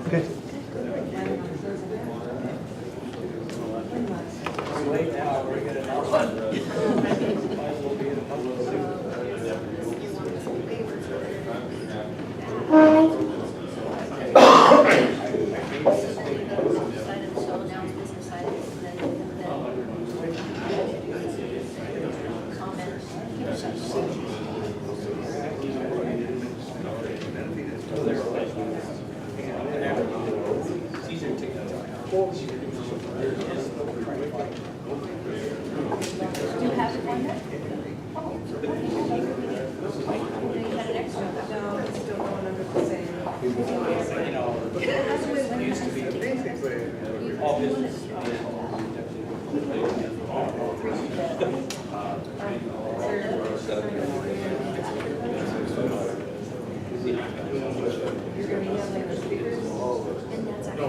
Okay. Do you have one there? You had an extra. No, it's still going under the same. You're gonna be handling the speakers? And that's actually.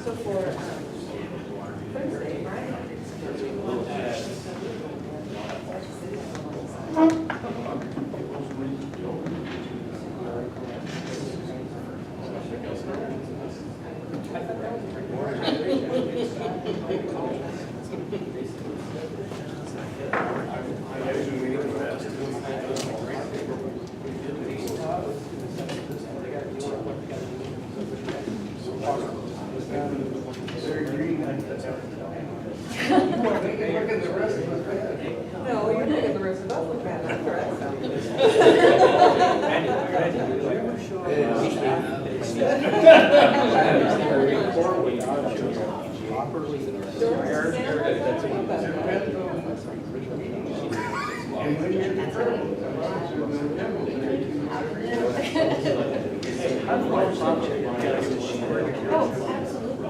So for Thursday, right? No, you're making the rest of us look bad, that's correct. Oh, absolutely.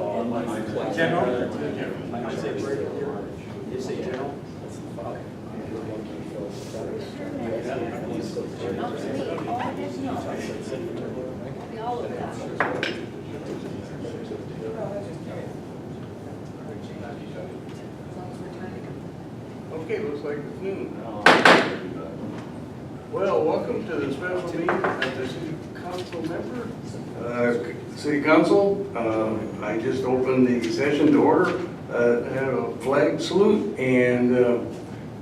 Not to me, all I did know. I'll be all over that. As long as we're trying to. Okay, looks like it's noon. Well, welcome to the special meeting of the city council member. City council, I just opened the session to order, have a flag salute, and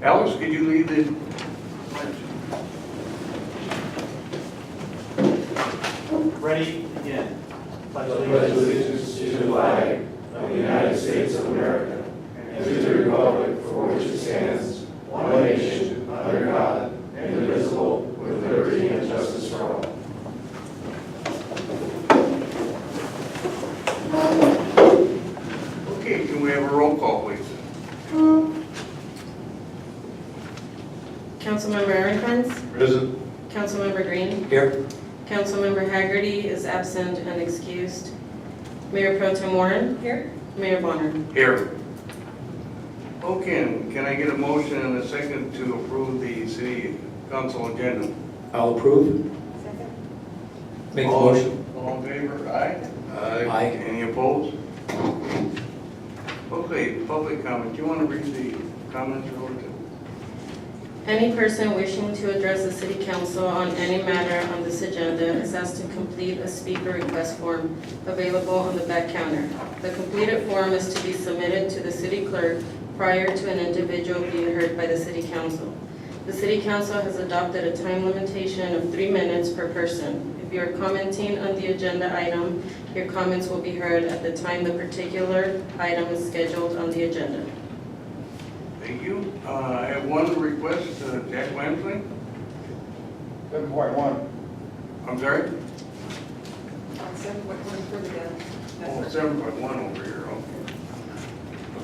Alice, could you lead the pledge? Ready, begin. pledge allegiance to the flag of the United States of America and to the republic for which it stands, one nation, under God, indivisible, with liberty and justice for all. Okay, can we have a roll call, please? Councilmember Aaron Present. Councilmember Green. Here. Councilmember Haggerty is absent and excused. Mayor Pro Tem Warren. Here? Mayor Bonner. Here. Okay, can I get a motion and a second to approve the city council agenda? I'll approve. Second? Make the motion. All in favor, aye? Aye. Any opposed? Okay, public comment. Do you want to read the comments relative? Any person wishing to address the city council on any matter on this agenda is asked to complete a speaker request form available on the back counter. The completed form is to be submitted to the city clerk prior to an individual being heard by the city council. The city council has adopted a time limitation of 3 minutes per person. If you are commenting on the agenda item, your comments will be heard at the time the particular item is scheduled on the agenda. Thank you. I have one request, Jack Wamsley. 7.1. I'm sorry? On 7.1 further down. Oh, That's 7.1 over here, okay.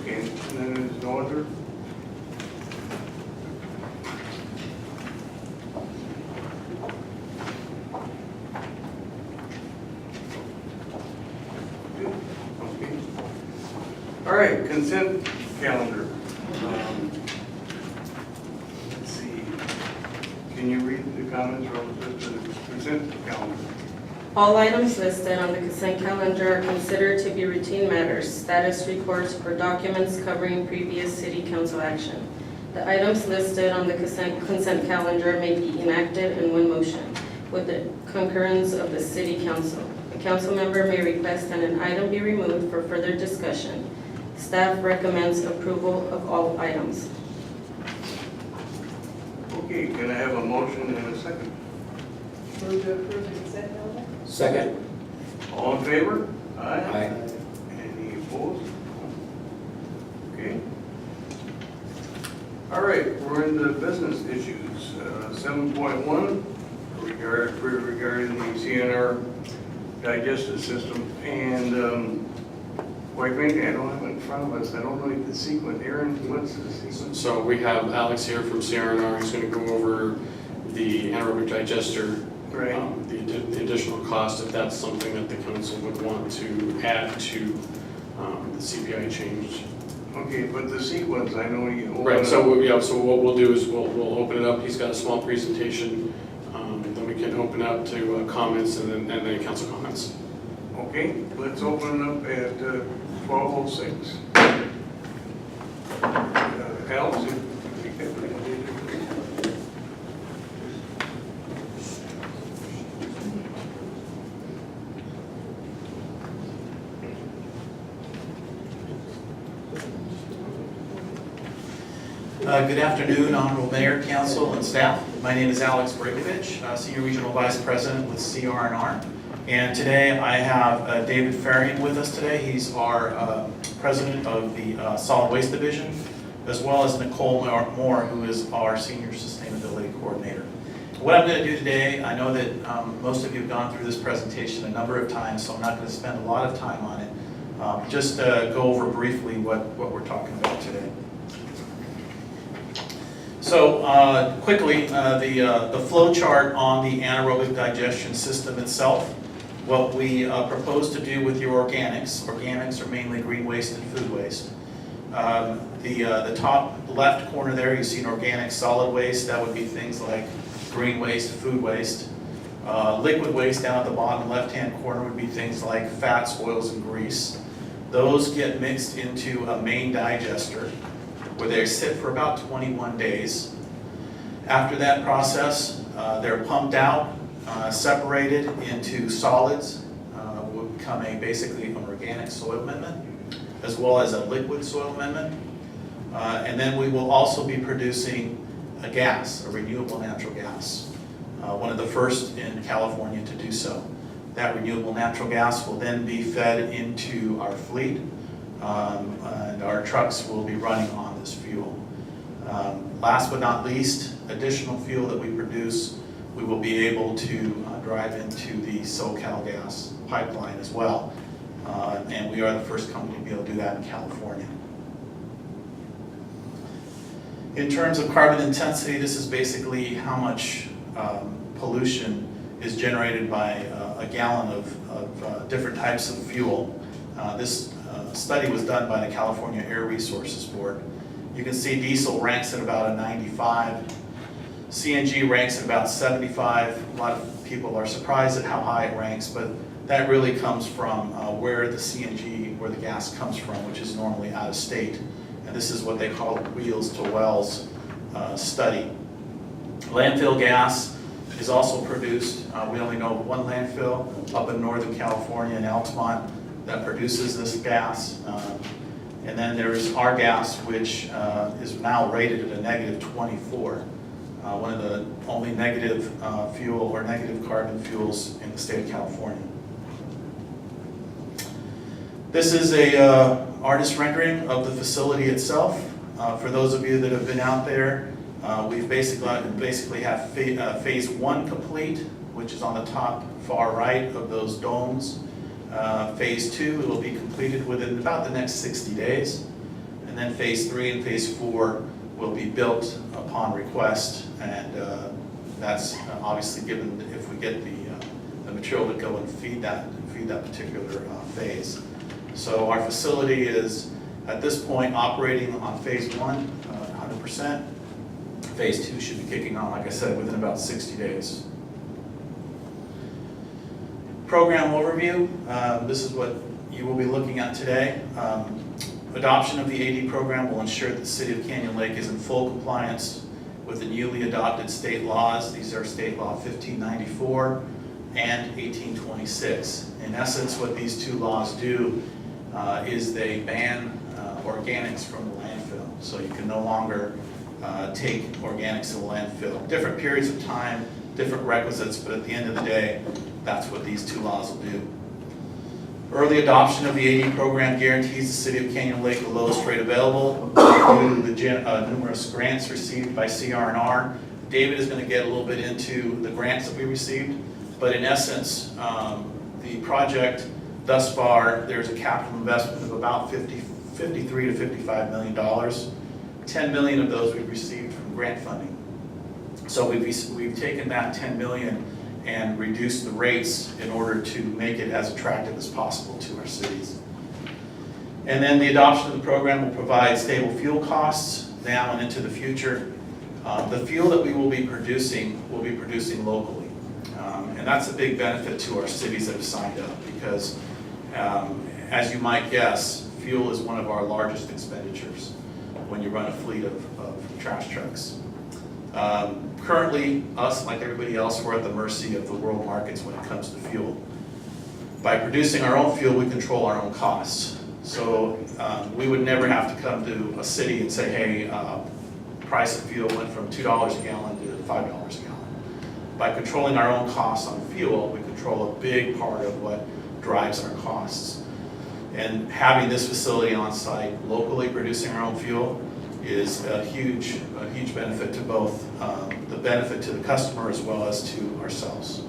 Okay, and then there's no other? Okay. All right, consent calendar. Let's see. Can you read the comments relative to the consent calendar? All items listed on the consent calendar are considered to be routine matters, status reports, or documents covering previous city council action. The items listed on the consent calendar may be enacted in one motion with the concurrence of the city council. A council member may request that an item be removed for further discussion. Staff recommends approval of all items. Okay, can I have a motion and a second? Move to approve the consent calendar? Second? All in favor? Aye. Any opposed? Okay. All right, we're in the business issues. 7.1, regarding the CNR digestive system. And quite frankly, I don't have it in front of us. I don't know the sequence. Aaron, what's the sequence? So we have Alex here from CRNR, who's going to go over the anaerobic digester, Right. the additional cost, if that's something that the council would want to add to the CPI change. Okay, but the sequence, I know you. Right, so what we'll do is we'll open it up. He's got a small presentation, then we can open up to comments and then council comments. Okay, let's open it up at 12:06. Alex, you take that presentation. Good afternoon, Honorable Mayor, Council, and staff. My name is Alex Bregovich, Senior Regional Vice President with CRNR. And today I have David Farian with us today. He's our President of the Solid Waste Division, as well as Nicole Moore, who is our Senior Sustainability Coordinator. What I'm going to do today, I know that most of you have gone through this presentation a number of times, so I'm not going to spend a lot of time on it. Just go over briefly what we're talking about today. So quickly, the flow chart on the anaerobic digestion system itself. What we propose to do with your organics are mainly green waste and food waste. The top left corner there, you see an organic solid waste. That would be things like green waste, food waste. Liquid waste down at the bottom left-hand corner would be things like fats, oils, and grease. Those get mixed into a main digester, where they sit for about 21 days. After that process, they're pumped out, separated into solids, will become basically an organic soil amendment, as well as a liquid soil amendment. And then we will also be producing a gas, a renewable natural gas, one of the first in California to do so. That renewable natural gas will then be fed into our fleet, and our trucks will be running on this fuel. Last but not least, additional fuel that we produce, we will be able to drive into the SoCalGas pipeline as well. And we are the first company to be able to do that in California. In terms of carbon intensity, this is basically how much pollution is generated by a gallon of different types of fuel. This study was done by the California Air Resources Board. You can see diesel ranks at about a 95. CNG ranks at about 75. A lot of people are surprised at how high it ranks, but that really comes from where the CNG, where the gas comes from, which is normally out of state. And this is what they call a wheels to wells study. Landfill gas is also produced. We only know of one landfill up in Northern California in Altamont that produces this gas. And then there is our gas, which is now rated at a negative 24. One of the only negative fuel or negative carbon fuels in the state of California. This is a artist rendering of the facility itself. For those of you that have been out there, we've basically have phase one complete, which is on the top far right of those domes. Phase two will be completed within about the next 60 days. And then phase three and phase four will be built upon request, and that's obviously given if we get the material to go and feed that particular phase. So our facility is at this point operating on phase one 100%. Phase two should be kicking on, like I said, within about 60 days. Program overview, this is what you will be looking at today. Adoption of the AD program will ensure that the City of Canyon Lake is in full compliance with the newly adopted state laws. These are State Law 1594 and 1826. In essence, what these two laws do is they ban organics from the landfill. So you can no longer take organics to the landfill. Different periods of time, different requisites, but at the end of the day, that's what these two laws will do. Early adoption of the AD program guarantees the City of Canyon Lake the lowest rate available due to the numerous grants received by CR&R. David is going to get a little bit into the grants that we received, but in essence, the project thus far, there's a capital investment of about $53 to $55 million. 10 million of those we've received from grant funding. So we've taken that 10 million and reduced the rates in order to make it as attractive as possible to our cities. And then the adoption of the program will provide stable fuel costs now and into the future. The fuel that we will be producing locally. And that's a big benefit to our cities that have signed up because, as you might guess, fuel is one of our largest expenditures when you run a fleet of trash trucks. Currently, us, like everybody else, we're at the mercy of the world markets when it comes to fuel. By producing our own fuel, we control our own costs. So we would never have to come to a city and say, hey, price of fuel went from $2 a gallon to $5 a gallon. By controlling our own costs on fuel, we control a big part of what drives our costs. And having this facility on site, locally producing our own fuel, is a huge benefit to both the benefit to the customer as well as to ourselves.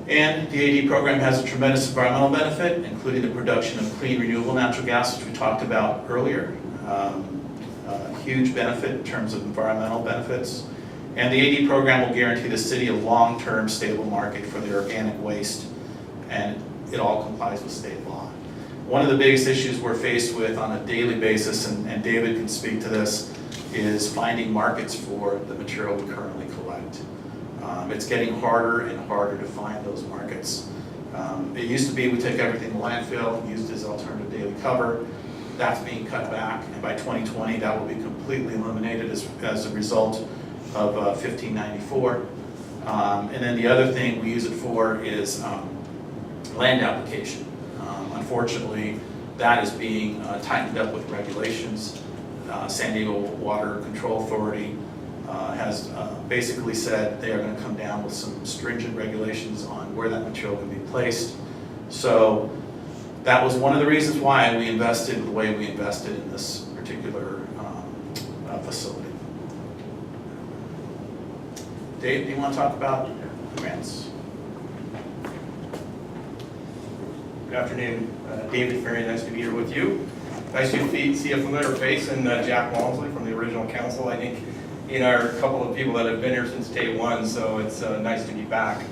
And the AD program has a tremendous environmental benefit, including the production of clean renewable natural gas, which we talked about earlier. A huge benefit in terms of environmental benefits. And the AD program will guarantee the city a long-term stable market for the organic waste, and it all complies with state law. One of the biggest issues we're faced with on a daily basis, and David can speak to this, is finding markets for the material we currently collect. It's getting harder and harder to find those markets. It used to be we take everything to landfill, used as alternative daily cover. That's being cut back, and by 2020 that will be completely eliminated as a result of 1594. And then the other thing we use it for is land application. Unfortunately, that is being tightened up with regulations. San Diego Water Control Authority has basically said they are going to come down with some stringent regulations on where that material can be placed. So that was one of the reasons why we invested the way we invested in this particular facility. Dave, do you want to talk about grants? Good afternoon, David Ferry, nice to be here with you. Nice to see a familiar face in Jack Walmsley from the original council. I think are a couple of people that have been here since day one, so it's nice to be back.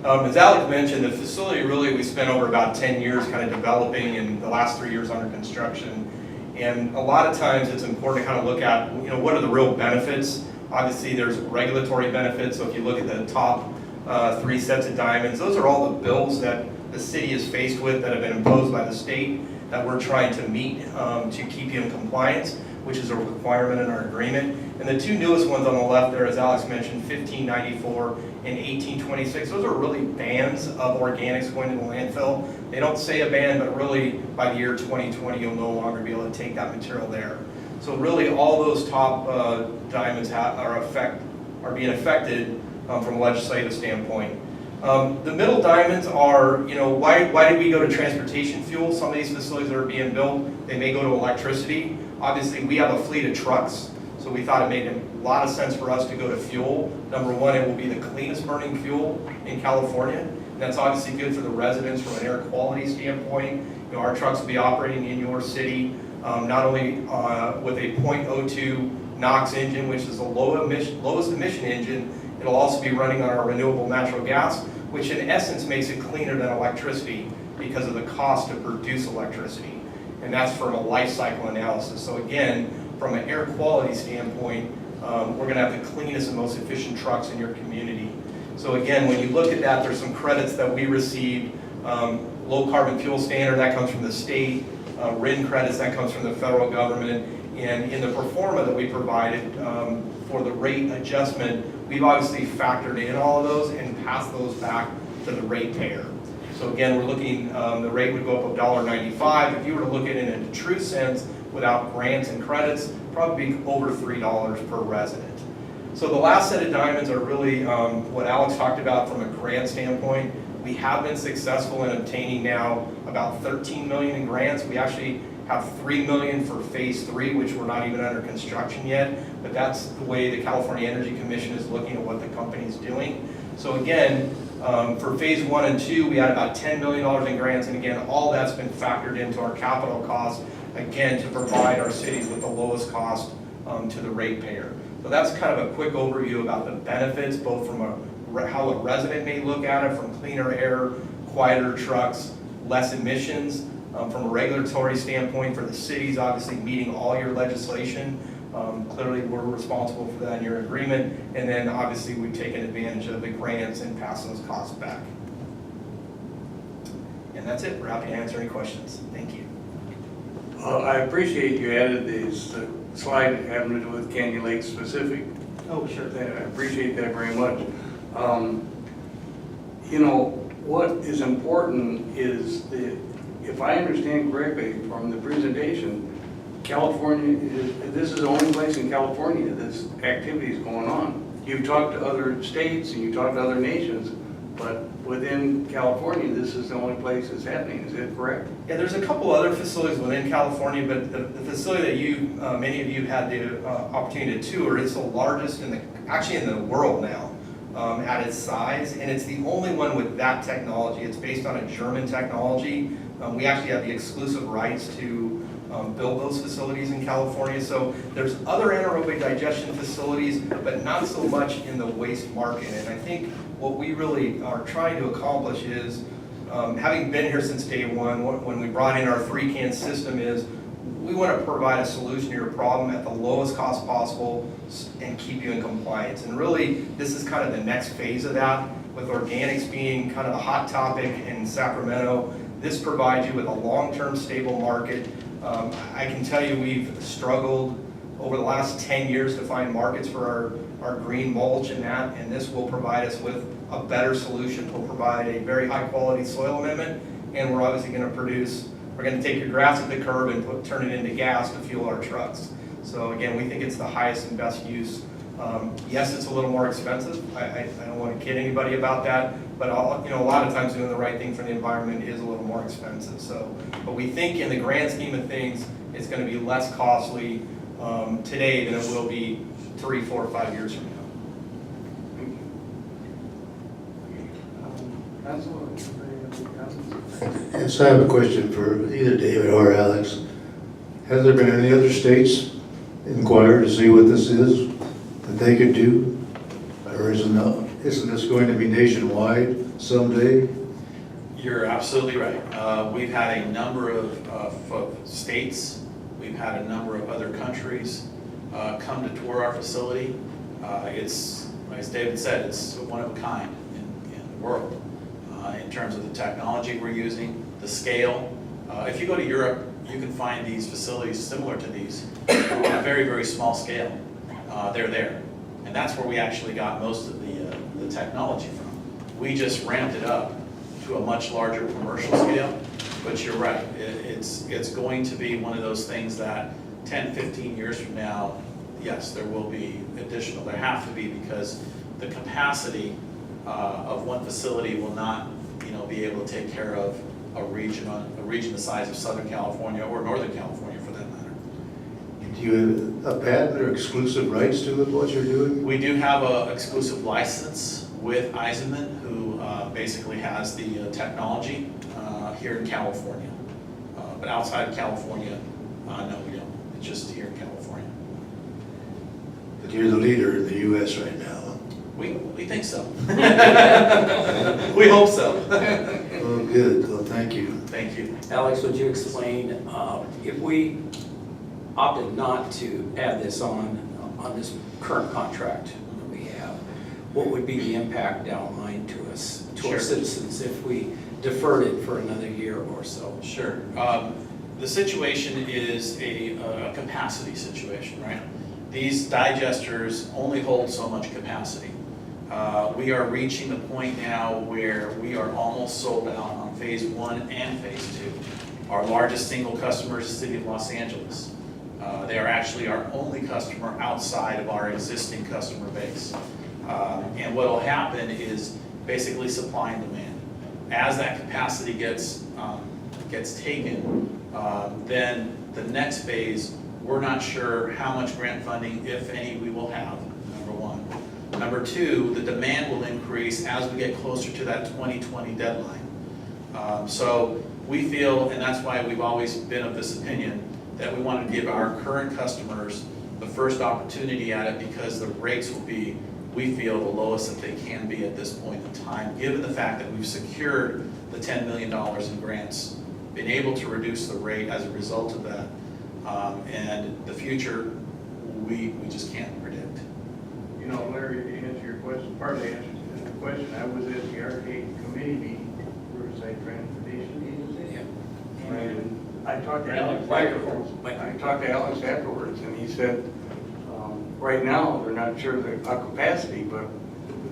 As Alex mentioned, the facility really, we spent over about 10 years kind of developing and the last 3 years under construction. And a lot of times it's important to kind of look at, what are the real benefits? Obviously there's regulatory benefits, so if you look at the top 3 sets of diamonds, those are all the bills that the city is faced with that have been imposed by the state that we're trying to meet to keep you in compliance, which is a requirement in our agreement. And the 2 newest ones on the left there, as Alex mentioned, 1594 and 1826, those are really bans of organics going to the landfill. They don't say a ban, but really by the year 2020, you'll no longer be able to take that material there. So really all those top diamonds are being affected from a legislative standpoint. The middle diamonds are, why did we go to transportation fuel? Some of these facilities that are being built, they may go to electricity. Obviously, we have a fleet of trucks, so we thought it made a lot of sense for us to go to fuel. Number one, it will be the cleanest burning fuel in California. And that's obviously good for the residents from an air quality standpoint. Our trucks will be operating in your city, not only with a .02 NOx engine, which is the lowest emission engine, it'll also be running on our renewable natural gas, which in essence makes it cleaner than electricity because of the cost to produce electricity. And that's from a life cycle analysis. So again, from an air quality standpoint, we're going to have the cleanest and most efficient trucks in your community. So again, when you look at that, there's some credits that we received. Low carbon fuel standard, that comes from the state. RIN credits, that comes from the federal government. And in the pro forma that we provided for the rate adjustment, we've obviously factored in all of those and passed those back to the ratepayer. So again, we're looking, the rate would go up $1.95. If you were to look at it in a true sense, without grants and credits, probably be over $3 per resident. So the last set of diamonds are really what Alex talked about from a grant standpoint. We have been successful in obtaining now about 13 million in grants. We actually have 3 million for phase 3, which we're not even under construction yet, but that's the way the California Energy Commission is looking at what the company's doing. So again, for phase 1 and 2, we had about $10 million in grants, and again, all that's been factored into our capital costs, again, to provide our cities with the lowest cost to the ratepayer. So that's kind of a quick overview about the benefits, both from how a resident may look at it, from cleaner air, quieter trucks, less emissions. From a regulatory standpoint for the cities, obviously meeting all your legislation. Clearly, we're responsible for that in your agreement. And then obviously, we've taken advantage of the grants and passed those costs back. And that's it. We're happy to answer any questions. Thank you. I appreciate you added this slide having to do with Canyon Lake specific. Oh, sure. I appreciate that very much. You know, what is important is that, if I understand correctly from the presentation, California, this is the only place in California this activity is going on. You've talked to other states and you've talked to other nations, but within California, this is the only place it's happening. Is that correct? Yeah, there's a couple other facilities within California, but the facility that many of you had the opportunity to tour, it's the largest actually in the world now. At its size, and it's the only one with that technology. It's based on a German technology. We actually have the exclusive rights to build those facilities in California. So there's other anaerobic digestion facilities, but not so much in the waste market. And I think what we really are trying to accomplish is, having been here since day one, when we brought in our 3-can system, is we want to provide a solution to your problem at the lowest cost possible and keep you in compliance. And really, this is kind of the next phase of that, with organics being kind of a hot topic in Sacramento. This provides you with a long-term stable market. I can tell you we've struggled over the last 10 years to find markets for our green mulch and that, and this will provide us with a better solution. We'll provide a very high-quality soil amendment, and we're obviously going to produce. We're going to take your grass at the curb and turn it into gas to fuel our trucks. So again, we think it's the highest and best use. Yes, it's a little more expensive. I don't want to kid anybody about that, but a lot of times doing the right thing for the environment is a little more expensive. So, but we think in the grand scheme of things, it's going to be less costly today than it will be 3, 4, 5 years from now. Yes, I have a question for either David or Alex. Has there been any other states inquire to see what this is that they could do? Or isn't this going to be nationwide someday? You're absolutely right. We've had a number of states, we've had a number of other countries come to tour our facility. It's, as David said, it's one of a kind in the world in terms of the technology we're using, the scale. If you go to Europe, you can find these facilities similar to these on a very, very small scale. They're there. And that's where we actually got most of the technology from. We just ramped it up to a much larger commercial scale, but you're right. It's going to be one of those things that 10, 15 years from now, yes, there will be additional. There have to be, because the capacity of one facility will not, be able to take care of a region the size of Southern California or Northern California, for that matter. Do you have a patent or exclusive rights to what you're doing? We do have an exclusive license with Eisenman, who basically has the technology here in California. But outside of California, no, we don't. It's just here in California. But you're the leader in the U.S. right now. We think so. We hope so. Oh, good. Well, thank you. Thank you. Alex, would you explain, if we opted not to add this on this current contract that we have, what would be the impact downline to us, to Sure. our citizens, if we deferred it for another year or so? Sure. The situation is a capacity situation, right? These digesters only hold so much capacity. We are reaching the point now where we are almost sold out on phase 1 and phase 2. Our largest single customer is the city of Los Angeles. They are actually our only customer outside of our existing customer base. And what will happen is basically supply and demand. As that capacity gets taken, then the next phase, we're not sure how much grant funding, if any, we will have, number one. Number two, the demand will increase as we get closer to that 2020 deadline. So we feel, and that's why we've always been of this opinion, that we want to give our current customers the first opportunity at it, because the rates will be, we feel, the lowest that they can be at this point in time, given the fact that we've secured the $10 million in grants, been able to reduce the rate as a result of that. And the future, we just can't predict. You know, Larry, to answer your question, partly answer the question, I was at the arcade committee meeting, Riverside Transportation Agency. Yeah. And I talked to Alex afterwards, and he said, right now, they're not sure of the capacity, but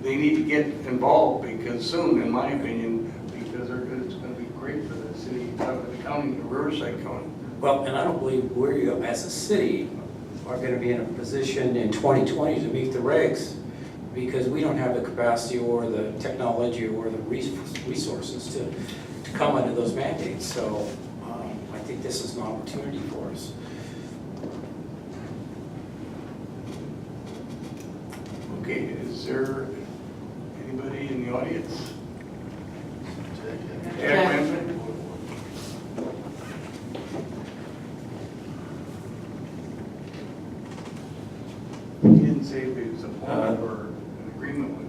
they need to get involved because soon, in my opinion, because it's going to be great for the city, the county, the Riverside County. Well, and I don't believe we, as a city, are going to be in a position in 2020 to meet the regs, because we don't have the capacity or the technology or the resources to come under those mandates. So I think this is an opportunity for us. Okay, is there anybody in the audience? Yeah. Ramsey? He didn't say if he was a point or an agreement with.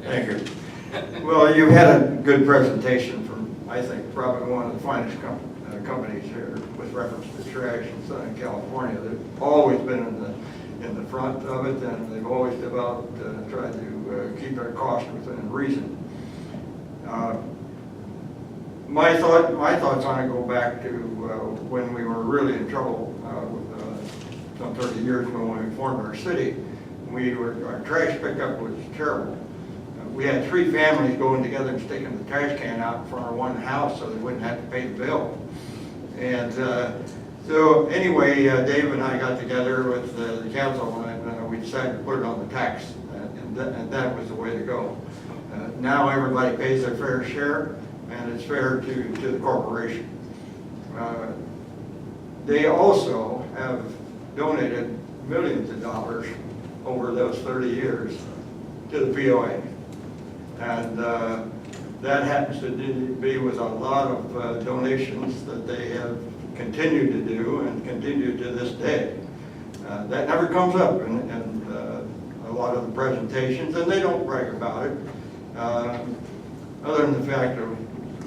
Thank you. Well, you've had a good presentation from, I think, probably one of the finest companies here with reference to trash in Southern California. They've always been in the front of it, and they've always developed, tried to keep their cost within reason. My thoughts on it go back to when we were really in trouble with some 30 years ago when we formed our city. Our trash pickup was terrible. We had 3 families going together and sticking the trash can out in front of one house so they wouldn't have to pay the bill. And so anyway, Dave and I got together with the council, and we decided to put it on the tax, and that was the way to go. Now everybody pays their fair share, and it's fair to the corporation. They also have donated millions of dollars over those 30 years to the POA. And that happens to be with a lot of donations that they have continued to do and continue to this day. That never comes up in a lot of the presentations, and they don't brag about it. Other than the fact of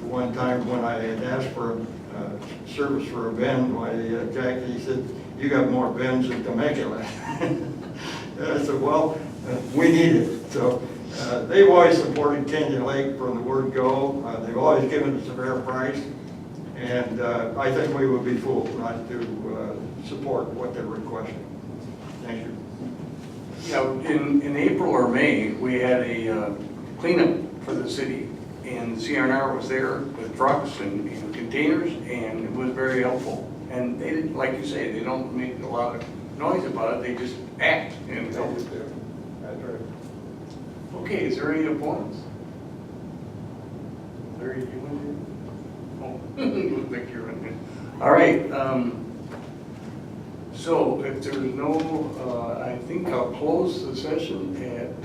one time when I had asked for service for a bin, why Jackie said, "You got more bins than Temecula." I said, well, we need it. So they've always supported Kenya Lake from the word go. They've always given us a fair price. And I think we would be fools not to support what they're requesting. Thank you. Yeah, in April or May, we had a cleanup for the city, and CRNR was there with trucks and containers, and it was very helpful. And they didn't, like you say, they don't make a lot of noise about it, they just act and help. That's right. Okay, is there any opponents? Larry, you want to? Oh, looks like you're in there. All right, so if there's no, I think I'll close the session at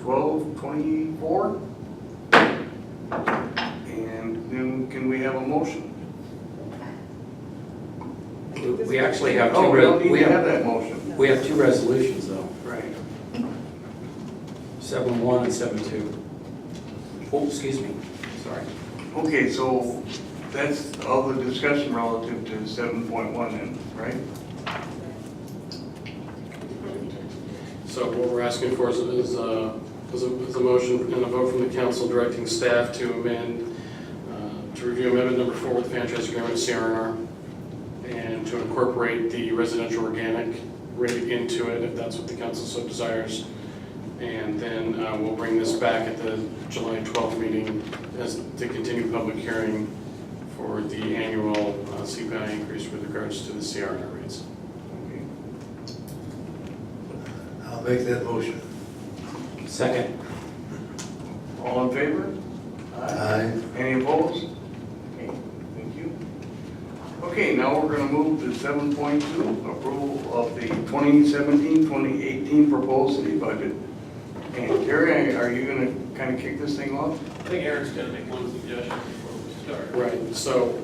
12:24. And then can we have a motion? We actually have Oh, two, we don't need we to have have, that motion. we have 2 resolutions though, Right. 7-1 and 7-2. Oh, excuse me, sorry. Okay, so that's all the discussion relative to 7.1 then, right? So what we're asking for is a motion and a vote from the council directing staff to amend, to review amendment number 4 with the franchise agreement with CRNR, and to incorporate the residential organic rate into it, if that's what the council so desires. And then we'll bring this back at the July 12th meeting as to continue public hearing for the annual CPI increase with regards to the CRNR rates. Okay. I'll make that motion. Second. All in favor? Aye. Any opposed? Okay, thank you. Okay, now we're gonna move to 7.2, approval of the 2017-2018 proposed city budget. And Terry, are you gonna kind of kick this thing off? I think Eric's going to make one suggestion before we start. Right, so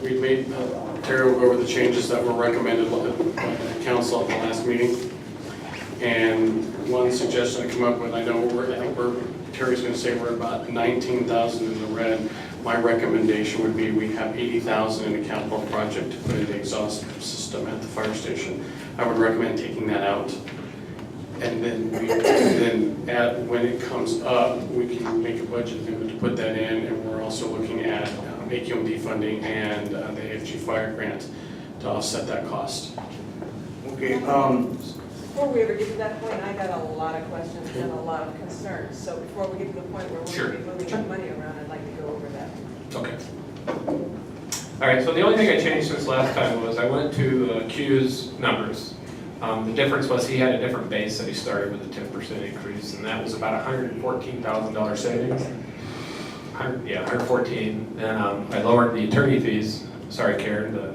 we made, Terry will go over the changes that were recommended by the council at the last meeting. And one suggestion I come up with, I think Terry's going to say we're about 19,000 in the red. My recommendation would be we have 80,000 in a capital project to put in the exhaust system at the fire station. I would recommend taking that out. And then when it comes up, we can make a budget amendment to put that in, and we're also looking at AQMD funding and the AFG fire grant to offset that cost. Okay, Before we ever get to that point, I got a lot of questions and a lot of concerns. So before we get to the point where we're Sure. going to be moving that money around, I'd like to go over that. Okay. All right, so the only thing I changed since last time was I went to Q's numbers. The difference was he had a different base that he started with a 10% increase, and that was about $114,000 savings. 114. And I lowered the attorney fees, sorry Karen, to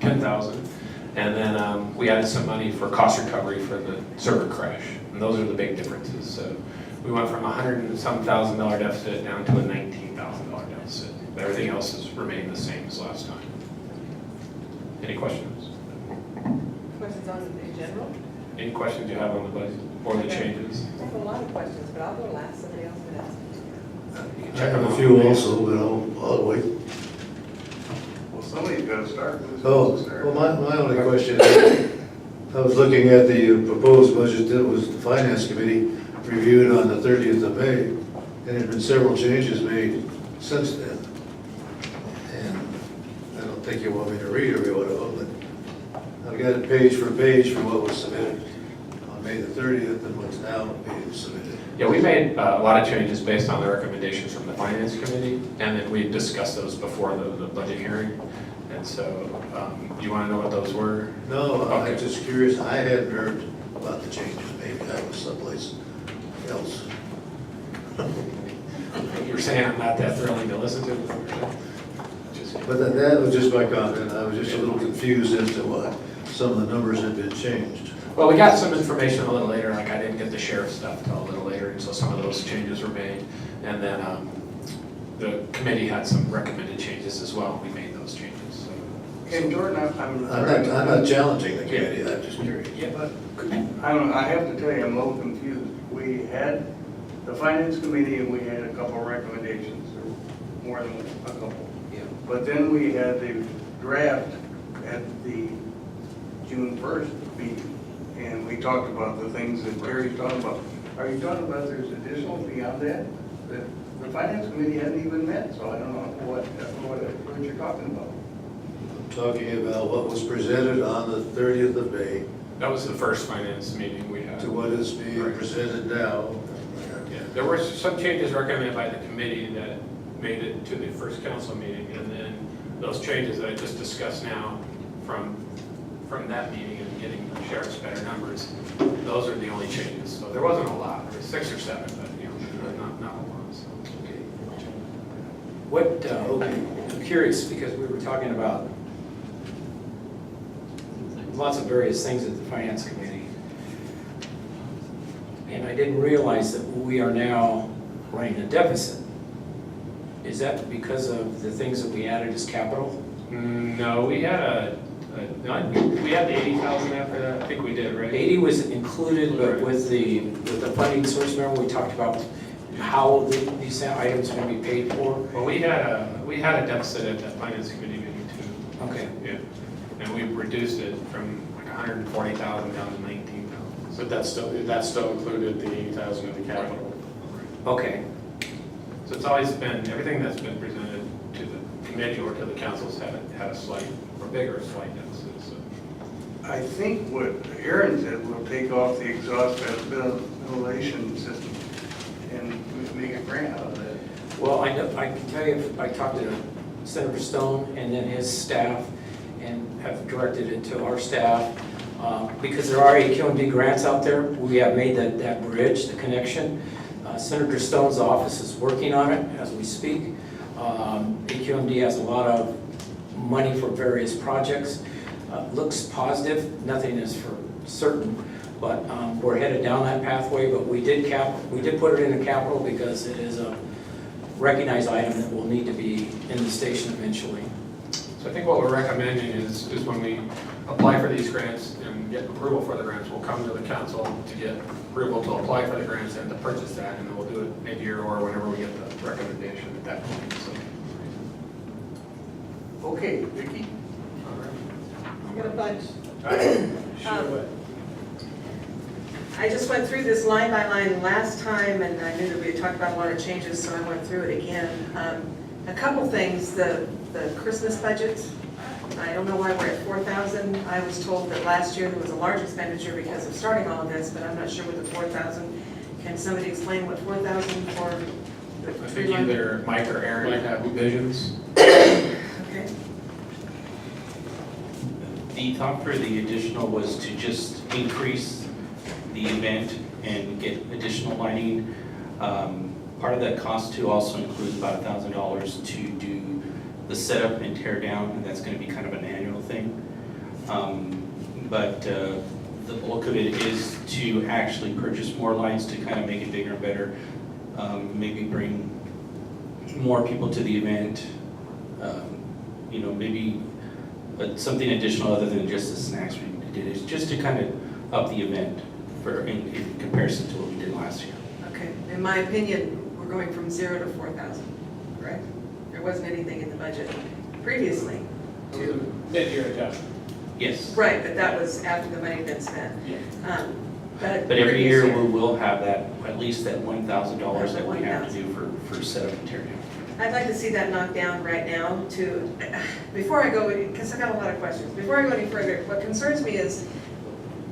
10,000. And then we added some money for cost recovery for the server crash. And those are the big differences. So we went from $100,000 and some deficit down to a $19,000 deficit. Everything else has remained the same as last time. Any questions? Questions on it in general? Any questions you have on the budget or the changes? I have a lot of questions, but I'll go last. Somebody else can ask. You can I check have them a out. few also, but I'll wait. well, somebody's got to start. Who's Oh, gonna start? well, my only question is, I was looking at the proposed budget that was the Finance Committee reviewed on the 30th of May, and there's been several changes made since then. And I don't think you want me to read every one of them, but I've got it page for page for what was submitted on May the 30th and what's now being submitted. Yeah, we made a lot of changes based on the recommendations from the Finance Committee, and then we discussed those before the budget hearing. And so, do you want to know what those were? No, Okay. I'm just curious, I hadn't heard about the changes, maybe I was someplace else. You're saying I'm not that thrilling to listen to? Just kidding. But that was just my comment, I was just a little confused as to what some of the numbers had been changed. Well, we got some information a little later, like I didn't get the sheriff's stuff till a little later, and so some of those changes were made. And then the committee had some recommended changes as well, we made those changes. So. And Jordan, I'm not challenging the committee, I'm just curious. Yeah, but I don't know, I have to tell you, I'm a little confused. We had the Finance Committee and we had a couple recommendations, or more than a couple. Yeah. But then we had the draft at the June 1st meeting, and we talked about the things that Terry's talking about. Are you talking about there's additional beyond that? That the Finance Committee hadn't even met, so I don't know what you're talking about. I'm talking about what was presented on the 30th of May that was the first finance meeting we had. to what is being Right. presented now. Yeah, there were some changes recommended by the committee that made it to the first council meeting, and then those changes that I just discussed now from that meeting and getting the sheriff's better numbers, those are the only changes. So there wasn't a lot, there was 6 or 7, but not a lot. So. What, I'm curious, because we were talking about lots of various things at the Finance Committee. And I didn't realize that we are now running a deficit. Is that because of the things that we added as capital? No, we had we had the 80,000 after that. I think we did, right? 80 was included, but with the funding source, remember we talked about how these items are going to be paid for? Well, we had a deficit at the finance committee meeting too. Okay. Yeah, and we reduced it from like 140,000 down to 19,000. So But that still included the 8,000 in the capital. Okay, So it's always been, everything that's been presented to the committee or to the council's had a slight, or bigger slight deficit, so. I think what Aaron said, we'll take off the exhaust ventilation system and make a grant out of that. well, I know, I can tell you, I talked to Senator Stone and then his staff, and have directed it to our staff, because there are AQMD grants out there. We have made that bridge, the connection. Senator Stone's office is working on it as we speak. AQMD has a lot of money for various projects. Looks positive, nothing is for certain, but we're headed down that pathway. But we did put it in the capital because it is a recognized item that will need to be in the station eventually. So I think what we're recommending is when we apply for these grants and get approval for the grants, we'll come to the council to get approval to apply for the grants and to purchase that, and then we'll do it mid-year or whenever we get the recommendation at that point, so. Okay, Vicki? I got a bunch. Sure. I just went through this line by line last time, and I knew that we had talked about a lot of changes, so I went through it again. A couple things, the Christmas budget, I don't know why we're at 4,000. I was told that last year there was a large expenditure because of starting all of this, but I'm not sure what the 4,000. Can somebody explain what 4,000 for the I tree think line? either Mike or Aaron have visions. Okay. The thought for the additional was to just increase the event and get additional lighting. Part of that cost too also includes about $1,000 to do the setup and tear down, and that's going to be kind of an annual thing. But the bulk of it is to actually purchase more lights to kind of make it bigger and better. Maybe bring more people to the event. You know, maybe something additional other than just the snacks we did, is just to kind of up the event in comparison to what we did last year. Okay, in my opinion, we're going from 0 to 4,000, correct? There wasn't anything in the budget previously to, Mid-year adjustment. Yes. right, but that was after the money had been spent. Yeah. But But every previous year we will have that, at least that $1,000 that we have to $1,000. do for setup and tear down. I'd like to see that knocked down right now to, before I go, because I've got a lot of questions. Before I go any further, what concerns me is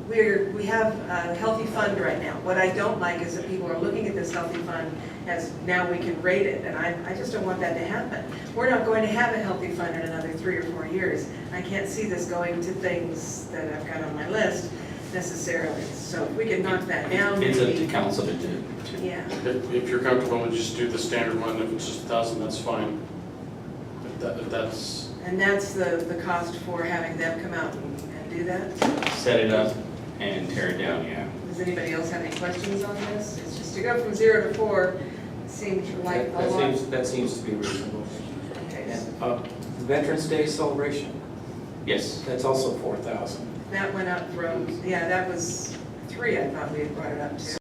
we have a healthy fund right now. What I don't like is that people are looking at this healthy fund as now we can rate it, and I just don't want that to happen. We're not going to have a healthy fund in another 3 or 4 years. I can't see this going to things that I've got on my list necessarily. So if we can knock that down, It's up to maybe. council to do. Yeah, If you're comfortable with just do the standard one, if it's just 1,000, that's fine. If that's, and that's the cost for having them come out and do that? Set it up and tear it down, yeah. Does anybody else have any questions on this? It's just to go from 0 to 4 seems like a lot. That seems to be reasonable. Okay, And Veterans Day celebration, Yes. that's also 4,000. that went up from, yeah, that was 3, I thought we had brought it up to.